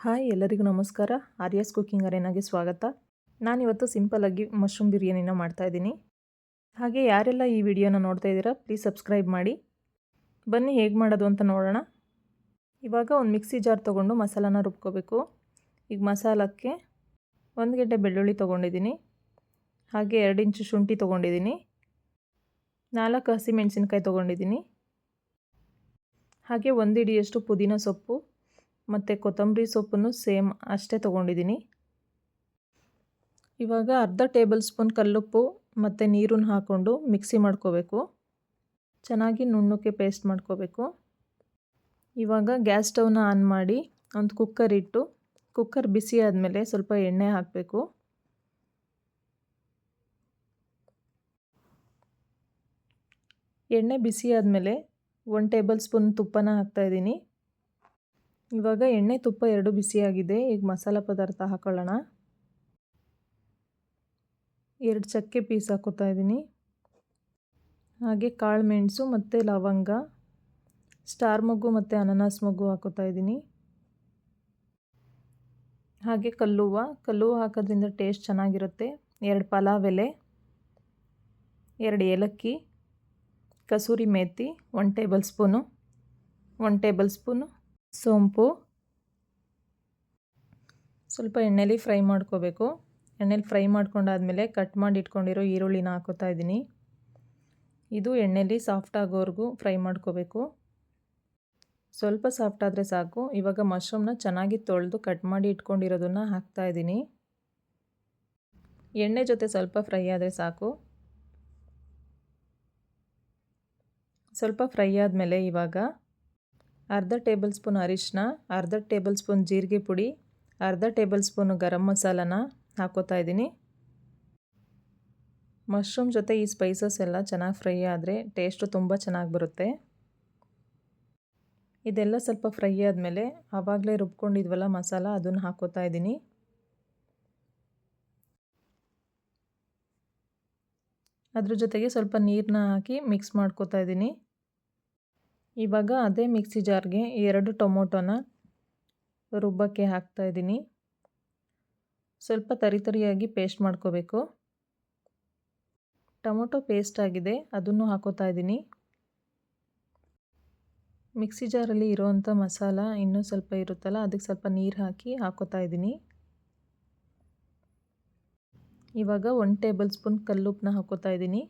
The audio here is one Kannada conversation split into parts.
ಹಾಯ್ ಎಲ್ಲರಿಗೂ ನಮಸ್ಕಾರ. ಆರ್ಯಾಸ್ ಕುಕಿಂಗ್ ಅರೇನಾಗೆ ಸ್ವಾಗತ. ನಾನಿವತ್ತು ಸಿಂಪಲ್ಲಾಗಿ ಮಶ್ರೂಮ್ ಬಿರಿಯಾನಿನ ಮಾಡ್ತಾಯಿದ್ದೀನಿ. ಹಾಗೆ ಯಾರೆಲ್ಲ ಈ ವಿಡಿಯೋನ ನೋಡ್ತಾ ಇದ್ದೀರಾ ಪ್ಲೀಸ್ ಸಬ್ಸ್ಕ್ರೈಬ್ ಮಾಡಿ. ಬನ್ನಿ ಹೇಗೆ ಮಾಡೋದು ಅಂತ ನೋಡೋಣ. ಇವಾಗ ಒಂದು ಮಿಕ್ಸಿ ಜಾರ್ ತೊಗೊಂಡು ಮಸಾಲಾನ ರುಬ್ಕೋಬೇಕು. ಈಗ ಮಸಾಲಕ್ಕೆ 1 ಗೆಡ್ಡೆ ಬೆಳ್ಳುಳ್ಳಿ ತೊಗೊಂಡಿದ್ದೀನಿ, ಹಾಗೆ 2 ಇಂಚು ಶುಂಠಿ ತೊಗೊಂಡಿದ್ದೀನಿ, 4 ಹಸಿಮೆಣಸಿನ್ಕಾಯಿ ತೊಗೊಂಡಿದ್ದೀನಿ, ಹಾಗೆ 1 ಹಿಡಿಯಷ್ಟು ಪುದೀನ ಸೊಪ್ಪು ಮತ್ತು ಕೊತ್ತಂಬರಿ ಸೊಪ್ಪನ್ನು ಸೇಮ್ ಅಷ್ಟೇ ತೊಗೊಂಡಿದ್ದೀನಿ. ಇವಾಗ ಅರ್ಧ ಟೇಬಲ್ ಸ್ಪೂನ್ ಕಲ್ಲುಪ್ಪು ಮತ್ತು ನೀರನ್ನು ಹಾಕ್ಕೊಂಡು ಮಿಕ್ಸಿ ಮಾಡ್ಕೋಬೇಕು. ಚೆನ್ನಾಗಿ ನುಣ್ಣಕ್ಕೆ ಪೇಸ್ಟ್ ಮಾಡ್ಕೋಬೇಕು. ಇವಾಗ ಗ್ಯಾಸ್ ಸ್ಟವ್ನ ಆನ್ ಮಾಡಿ ಒಂದು ಕುಕ್ಕರ್ ಇಟ್ಟು, ಕುಕ್ಕರ್ ಬಿಸಿ ಆದಮೇಲೆ ಸ್ವಲ್ಪ ಎಣ್ಣೆ ಹಾಕಬೇಕು. ಎಣ್ಣೆ ಬಿಸಿ ಆದಮೇಲೆ 1 ಟೇಬಲ್ ಸ್ಪೂನ್ ತುಪ್ಪನ ಹಾಕ್ತಾಯಿದ್ದೀನಿ. ಇವಾಗ ಎಣ್ಣೆ ತುಪ್ಪ 2 ಬಿಸಿಯಾಗಿದೆ. ಈಗ ಮಸಾಲ ಪದಾರ್ಥ ಹಾಕೊಳ್ಳೋಣ. 2 ಚಕ್ಕೆ ಪೀಸ್ ಹಾಕೋತಾ ಇದ್ದೀನಿ, ಹಾಗೆ ಕಾಳು ಮೆಣಸು ಮತ್ತು ಲವಂಗ, ಸ್ಟಾರ್ ಮೊಗ್ಗು ಮತ್ತು ಅನಾನಸ್ ಮೊಗ್ಗು ಹಾಕೋತಾ ಇದ್ದೀನಿ, ಹಾಗೆ ಕಲ್ಲುವ ಹಾಕೋದ್ರಿಂದ ಟೇಸ್ಟ್ ಚೆನ್ನಾಗಿರುತ್ತೆ. 2 ಪಲಾವ್ ಎಲೆ, 2 ಏಲಕ್ಕಿ, kasuri methi 1 table spoon, 1 table spoon ಸೋಂಪು. ಸ್ವಲ್ಪ ಎಣ್ಣೆಲಿ ಫ್ರೈ ಮಾಡ್ಕೋಬೇಕು. ಎಣ್ಣೆಲಿ ಫ್ರೈ ಮಾಡ್ಕೊಂಡಾದ್ಮೇಲೆ ಕಟ್ ಮಾಡಿ ಇಟ್ಕೊಂಡಿರೋ ಈರುಳ್ಳಿನ ಹಾಕೋತಾ ಇದ್ದೀನಿ. ಇದು ಎಣ್ಣೆಲಿ ಸಾಫ್ಟ್ ಆಗೋವರೆಗೂ ಫ್ರೈ ಮಾಡ್ಕೋಬೇಕು. ಸ್ವಲ್ಪ ಸಾಫ್ಟ್ ಆದರೆ ಸಾಕು. ಇವಾಗ ಮಶ್ರೂಮ್ನ ಚೆನ್ನಾಗಿ ತೊಳೆದು ಕಟ್ ಮಾಡಿ ಇಟ್ಕೊಂಡಿರೋದನ್ನು ಹಾಕ್ತಾ ಇದ್ದೀನಿ. ಎಣ್ಣೆ ಜೊತೆ ಸ್ವಲ್ಪ ಫ್ರೈ ಆದರೆ ಸಾಕು. ಸ್ವಲ್ಪ ಫ್ರೈ ಆದಮೇಲೆ ಇವಾಗ ಅರ್ಧ ಟೇಬಲ್ ಸ್ಪೂನ್ ಅರಿಶಿನ, ಅರ್ಧ ಟೇಬಲ್ ಸ್ಪೂನ್ ಜೀರಿಗೆ ಪುಡಿ, ಅರ್ಧ ಟೇಬಲ್ ಸ್ಪೂನು ಗರಂ ಮಸಾಲನ ಹಾಕೋತಾ ಇದ್ದೀನಿ. ಮಶ್ರೂಮ್ ಜೊತೆ ಈ ಸ್ಪೈಸಸ್ ಎಲ್ಲ ಚೆನ್ನಾಗಿ ಫ್ರೈ ಆದರೆ ಟೇಸ್ಟು ತುಂಬ ಚೆನ್ನಾಗಿ ಬರುತ್ತೆ. ಇದೆಲ್ಲ ಸ್ವಲ್ಪ ಫ್ರೈ ಆದಮೇಲೆ ಆವಾಗಲೇ ರುಬ್ಕೊಂಡಿದ್ವಲ್ಲ ಮಸಾಲ, ಅದನ್ನು ಹಾಕೋತಾ ಇದ್ದೀನಿ. ಅದ್ರ ಜೊತೆಗೆ ಸ್ವಲ್ಪ ನೀರನ್ನ ಹಾಕಿ ಮಿಕ್ಸ್ ಮಾಡ್ಕೋತಾ ಇದ್ದೀನಿ. ಇವಾಗ ಅದೇ ಮಿಕ್ಸಿ ಜಾರ್ಗೆ 2 ಟೊಮೊಟೊನ ರುಬ್ಬಕ್ಕೆ ಹಾಕ್ತಾ ಇದ್ದೀನಿ. ಸ್ವಲ್ಪ ತರಿಯಾಗಿ ಪೇಸ್ಟ್ ಮಾಡ್ಕೋಬೇಕು. ಟೊಮೊಟೊ ಪೇಸ್ಟ್ ಆಗಿದೆ, ಅದನ್ನು ಹಾಕೋತಾ ಇದ್ದೀನಿ. ಮಿಕ್ಸಿ ಜಾರಲ್ಲಿ ಇರೋವಂಥ ಮಸಾಲ ಇನ್ನೂ ಸ್ವಲ್ಪ ಇರುತ್ತಲ್ಲ, ಅದಕ್ಕೆ ಸ್ವಲ್ಪ ನೀರು ಹಾಕಿ ಹಾಕೋತಾ ಇದ್ದೀನಿ. ಇವಾಗ 1 ಟೇಬಲ್ ಸ್ಪೂನ್ ಕಲ್ಲುಪ್ಪನ್ನ ಹಾಕೋತಾ ಇದ್ದೀನಿ,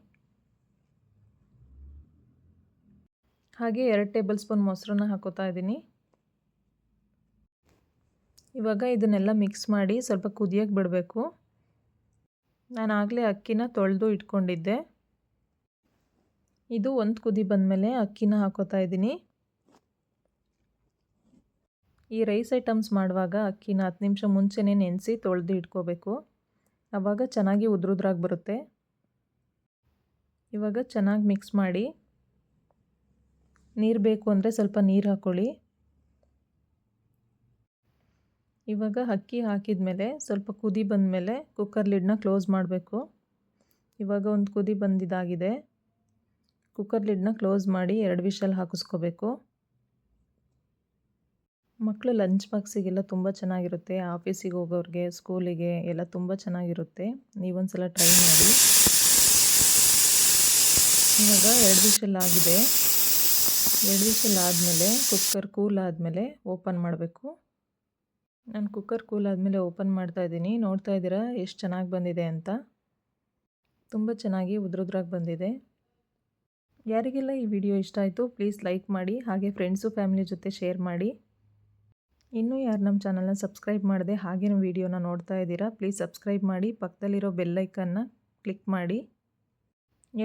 ಹಾಗೆ 2 ಟೇಬಲ್ ಸ್ಪೂನ್ ಮೊಸರನ್ನ ಹಾಕೋತಾ ಇದ್ದೀನಿ. ಇವಾಗ ಇದನ್ನೆಲ್ಲ ಮಿಕ್ಸ್ ಮಾಡಿ ಸ್ವಲ್ಪ ಕುದಿಯೋಕ್ಕೆ ಬಿಡಬೇಕು. ನಾನು ಆಗಲೇ ಅಕ್ಕಿನ ತೊಳೆದು ಇಟ್ಕೊಂಡಿದ್ದೆ. ಇದು 1 ಕುದಿ ಬಂದಮೇಲೆ ಅಕ್ಕಿನ ಹಾಕೋತಾ ಇದ್ದೀನಿ. ಈ ರೈಸ್ ಐಟಮ್ಸ್ ಮಾಡುವಾಗ ಅಕ್ಕಿನ 10 ನಿಮಿಷ ಮುಂಚೆನೇ ನೆನೆಸಿ ತೊಳೆದು ಇಟ್ಕೋಬೇಕು. ಆವಾಗ ಚೆನ್ನಾಗಿ ಉದ್ರುದ್ರಾಗಿ ಬರುತ್ತೆ. ಇವಾಗ ಚೆನ್ನಾಗಿ ಮಿಕ್ಸ್ ಮಾಡಿ, ನೀರು ಬೇಕು ಅಂದರೆ ಸ್ವಲ್ಪ ನೀರು ಹಾಕ್ಕೊಳ್ಳಿ. ಇವಾಗ ಅಕ್ಕಿ ಹಾಕಿದ ಮೇಲೆ ಸ್ವಲ್ಪ ಕುದಿ ಬಂದಮೇಲೆ ಕುಕ್ಕರ್ ಲಿಡ್ನ ಕ್ಲೋಸ್ ಮಾಡಬೇಕು. ಇವಾಗ ಒಂದು ಕುದಿ ಬಂದಿದ್ದಾಗಿದೆ. ಕುಕ್ಕರ್ ಲಿಡ್ನ ಕ್ಲೋಸ್ ಮಾಡಿ 2 ವಿಷಲ್ ಹಾಕಿಸ್ಕೋಬೇಕು. ಮಕ್ಕಳು ಲಂಚ್ ಬಾಕ್ಸಿಗೆಲ್ಲ ತುಂಬ ಚೆನ್ನಾಗಿರುತ್ತೆ. ಆಫೀಸಿಗೆ ಹೋಗೋರಿಗೆ, ಸ್ಕೂಲಿಗೆ ಎಲ್ಲ ತುಂಬ ಚೆನ್ನಾಗಿರುತ್ತೆ. ನೀವೊಂದ್ಸಲ ಟ್ರೈ ಮಾಡಿ. ಇವಾಗ 2 ವಿಷಲ್ ಆಗಿದೆ. 2 ವಿಷಲ್ ಆದಮೇಲೆ ಕುಕ್ಕರ್ ಕೂಲ್ ಆದಮೇಲೆ ಓಪನ್ ಮಾಡಬೇಕು. ನಾನು ಕುಕ್ಕರ್ ಕೂಲ್ ಆದಮೇಲೆ ಓಪನ್ ಮಾಡ್ತಾ ಇದ್ದೀನಿ. ನೋಡ್ತಾ ಇದ್ದೀರಾ ಎಷ್ಟು ಚೆನ್ನಾಗಿ ಬಂದಿದೆ ಅಂತ. ತುಂಬ ಚೆನ್ನಾಗಿ ಉದ್ರುದ್ರಾಗಿ ಬಂದಿದೆ. ಯಾರಿಗೆಲ್ಲ ಈ ವಿಡಿಯೋ ಇಷ್ಟ ಆಯಿತು ಪ್ಲೀಸ್ ಲೈಕ್ ಮಾಡಿ, ಹಾಗೆ ಫ್ರೆಂಡ್ಸು ಫ್ಯಾಮಿಲಿ ಜೊತೆ ಶೇರ್ ಮಾಡಿ. ಇನ್ನೂ ಯಾರು ನಮ್ಮ ಚಾನಲ್ನ ಸಬ್ಸ್ಕ್ರೈಬ್ ಮಾಡದೆ ಹಾಗೇನು ವಿಡಿಯೋನ ನೋಡ್ತಾ ಇದ್ದೀರಾ ಪ್ಲೀಸ್ ಸಬ್ಸ್ಕ್ರೈಬ್ ಮಾಡಿ, ಪಕ್ಕದಲ್ಲಿರೋ ಬೆಲ್ಲೈಕನ್ನ ಕ್ಲಿಕ್ ಮಾಡಿ.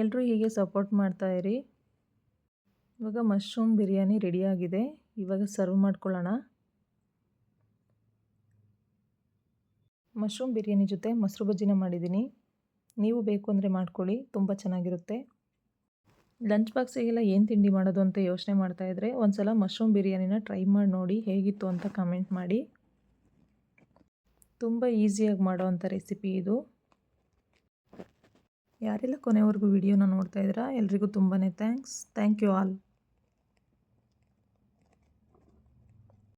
ಎಲ್ಲರೂ ಹೀಗೆ ಸಪೋರ್ಟ್ ಮಾಡ್ತಾ ಇರಿ. ಇವಾಗ ಮಶ್ರೂಮ್ ಬಿರಿಯಾನಿ ರೆಡಿಯಾಗಿದೆ. ಇವಾಗ ಸರ್ವ್ ಮಾಡ್ಕೊಳ್ಳೋಣ. ಮಶ್ರೂಮ್ ಬಿರಿಯಾನಿ ಜೊತೆ ಮೊಸರು ಬಜ್ಜಿನ ಮಾಡಿದ್ದೀನಿ. ನೀವು ಬೇಕು ಅಂದರೆ ಮಾಡ್ಕೊಳ್ಳಿ, ತುಂಬ ಚೆನ್ನಾಗಿರುತ್ತೆ. ಲಂಚ್ ಬಾಕ್ಸಿಗೆಲ್ಲ ಏನು ತಿಂಡಿ ಮಾಡೋದು ಅಂತ ಯೋಚನೆ ಮಾಡ್ತಾಯಿದ್ರೆ ಒಂದು ಸಲ ಮಶ್ರೂಮ್ ಬಿರಿಯಾನಿನ ಟ್ರೈ ಮಾಡಿ ನೋಡಿ, ಹೇಗಿತ್ತು ಅಂತ ಕಮೆಂಟ್ ಮಾಡಿ. ತುಂಬ ಈಸಿಯಾಗಿ ಮಾಡೋವಂಥ ರೆಸಿಪಿ ಇದು. ಯಾರೆಲ್ಲ ಕೊನೆವರೆಗೂ ವಿಡಿಯೋನ ನೋಡ್ತಾ ಇದ್ದೀರಾ ಎಲ್ರಿಗೂ ತುಂಬಾ ಥ್ಯಾಂಕ್ಸ್. Thank you all.